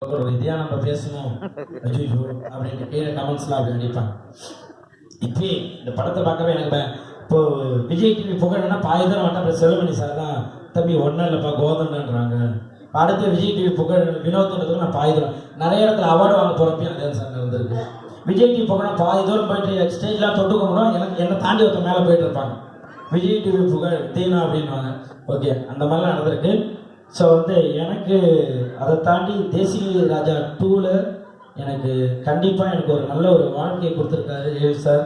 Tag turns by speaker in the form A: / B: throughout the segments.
A: ஒரு இதையா நம்ம பேசணும் அஜிஜோ அப்படின்ட்டு கீழே கமெண்ட்ஸ்லாம் அப்படி அடிப்பாங்க. இப்போ இந்த படத்தை பார்க்கவே எனக்கு இப்போ விஜய் டிவி புகழ்னா பாதி தூரம் வந்தா அப்புறம் செல்வமணி சார் தான் தம்பி ஒன்றும் இல்லைப்பா கோதண்டன்றாங்க. அடுத்து விஜய் டிவி புகழ் வினோதத்துக்கு நான் பாதி தூரம் நிறைய இடத்துல அவார்டு வாங்க போகிறப்பையும் அதே சார் வந்திருக்கு. விஜய் டிவி புகழ்னா பாதி தூரம் போயிட்டு ஸ்டேஜ்லாம் தொட்டு கும்பிடும், எனக்கு என்னை தாண்டி ஒருத்தர் மேலே போயிட்டு இருப்பாங்க. விஜய் டிவி புகழ் தீனா அப்படின்வாங்க. ஓகே, அந்த மாதிரிலாம் நடந்திருக்கு. ஸோ எனக்கு அதை தாண்டி தேசிய ராஜா 2ல் எனக்கு கண்டிப்பாக எனக்கு ஒரு நல்ல ஒரு வாழ்க்கையை கொடுத்துருக்காரு ஏவி சார்.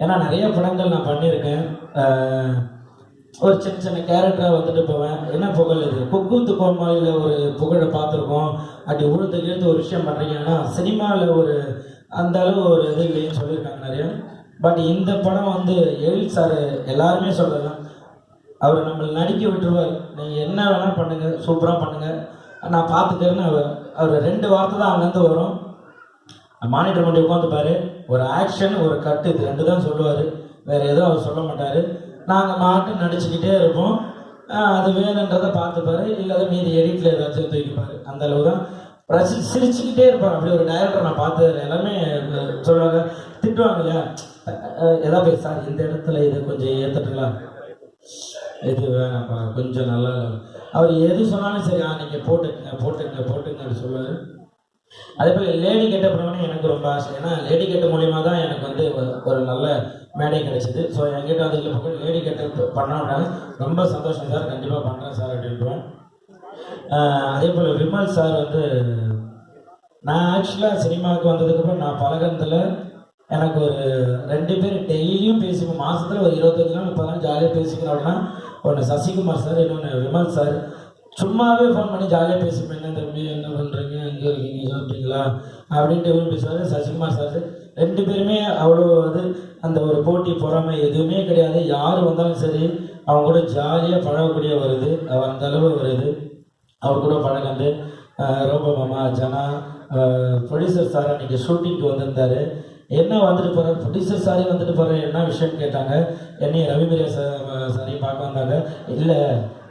A: ஏன்னா நிறைய படங்கள் நான் பண்ணியிருக்கேன். ஒரு சின்ன சின்ன கேரக்டராக போவேன். என்ன புகழ் இது, குக்கூத்து கோமாளியில் ஒரு புகழை பார்த்துருக்கோம். அப்படி உழுந்து ஒரு விஷயம் பண்ணுறீங்கன்னா சினிமாவில் ஒரு அந்த அளவு ஒரு இது இல்லைன்னு சொல்லியிருக்காங்க நிறைய. பட் இந்த படம் ஏவி சார் எல்லாருமே சொல்லலாம், அவர் நம்மளை நடிக்க விட்டுருவார். நீங்கள் என்ன வேணால் பண்ணுங்கள், சூப்பராக பண்ணுங்கள், நான் பார்த்துக்கிறேன்னு அவர் 2 வார்த்தை தான் அங்கேருந்து வரும். மானிட்டர் பண்ணி உட்காந்துப்பார். ஒரு ஆக்ஷன் ஒரு கட்டு, இது 2 தான் சொல்லுவார், வேறு எதுவும் அவர் சொல்ல மாட்டார். நாங்கள் மாட்டு நடிச்சுக்கிட்டே இருப்போம். அது வேணுன்றதை பார்த்துப்பார், இல்லாத மீதி எடிட்டில் ஏதாச்சும் தூக்கிப்பார். அந்த அளவு தான் சிரிச்சுக்கிட்டே இருப்பார். அப்படி ஒரு டைரக்டர் நான் பார்த்தது. எல்லாமே சொல்லுவாங்க, திட்டுவாங்க இல்லையா, ஏதாவது சார் இந்த இடத்துல இது கொஞ்சம் ஏற்றுட்டுங்களா, இது வேணாப்பா கொஞ்சம் நல்லா இல்லை, அவர் எது சொன்னாலும் சரி நீங்கள் போட்டுக்குங்க போட்டுக்குங்க போட்டுங்கன்னு சொல்லுவார். அதே போல் லேடி கெட்ட பண்ணணும்னு எனக்கு ரொம்ப ஆசை. ஏன்னா லேடி கெட்ட மூலிமா தான் எனக்கு ஒரு நல்ல மேடை கிடைச்சிது. ஸோ என்கிட்ட இல்லை போய் லேடி கெட்ட பண்ணோம்னால ரொம்ப சந்தோஷம் சார், கண்டிப்பாக பண்ணுறேன் சார் அப்படின்ட்டுவேன். அதே போல் விமல் சார் நான் ஆக்சுவலாக சினிமாவுக்கு வந்ததுக்கப்புறம் நான் பழகிறதுல எனக்கு ஒரு 2 பேர் டெய்லியும் பேசிப்போம். மாதத்தில் ஒரு 25 நாள் 30 நாள் ஜாலியாக பேசிக்கிறோம். அப்படின்னா ஒன்று சசிகுமார் சார், இன்னொன்று விமல் சார். சும்மாவே ஃபோன் பண்ணி ஜாலியாக பேசிப்பேன். என்ன தம்பி என்ன பண்ணுறீங்க, எங்கே இருக்கீங்க சாப்பிட்டீங்களா அப்படின்ட்டு இவரும் பேசுவார். சசிகுமார் சார் 2 பேருமே அவ்வளோ அந்த ஒரு போட்டி பொறாமை எதுவுமே கிடையாது. யார் வந்தாலும் சரி அவங்க கூட ஜாலியாக பழகக்கூடிய வருது. அந்த அளவு வருது. அவர் கூட பழகந்து ரோபோ மாமா ஜனா ப்ரொடியூசர் சார் அன்றைக்கி ஷூட்டிங்க்கு வந்திருந்தார். என்ன போகிறார் ப்ரொடியூசர் சாரே போகிறார், என்ன விஷயம்னு கேட்டாங்க. என்னையும் ரவிபிரியா சாரையும் பார்க்க வந்தாங்க. இல்லை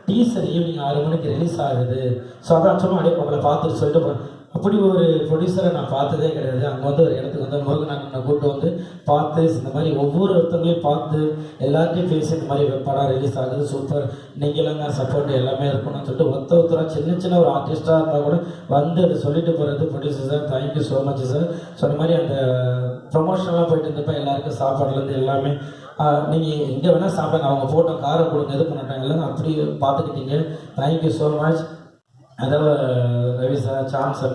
A: டீசர் ஈவினிங் 6 மணிக்கு ரிலீஸ் ஆகுது, ஸோ அதான் சும்மா அப்படியே உங்களை பார்த்துட்டு சொல்லிட்டு போகிறேன். அப்படி ஒரு ப்ரொடியூசரை நான் பார்த்ததே கிடையாது. அங்கே ஒரு இடத்துக்கு முருகனாக கூப்பிட்டு பார்த்து இந்த மாதிரி ஒவ்வொருத்தங்களையும் பார்த்து எல்லாத்தையும் பேசி இந்த மாதிரி படம் ரிலீஸ் ஆகுது, சூப்பர், நீங்களாம் தான் சப்போர்ட் எல்லாமே இருக்கணும்னு சொல்லிட்டு ஒருத்தராக சின்ன ஒரு ஆர்டிஸ்டாக இருந்தால் கூட அதை சொல்லிட்டு போகிறது. Producer sir thank you so much sir. சொன்ன மாதிரி அந்த ப்ரொமோஷன்லாம் போயிட்டு இருந்தப்போ எல்லாருக்கும் சாப்பாடுலேருந்து எல்லாமே நீங்கள் எங்கே வேணால் சாப்பிடுங்க, அவங்க ஃபோட்டோ காரை கொடுங்க, இது பண்ணிட்டாங்க, எல்லாம் அப்படி பார்த்துக்கிட்டீங்க. Thank you so much. அதாவது ரவி சார், சாம் சார்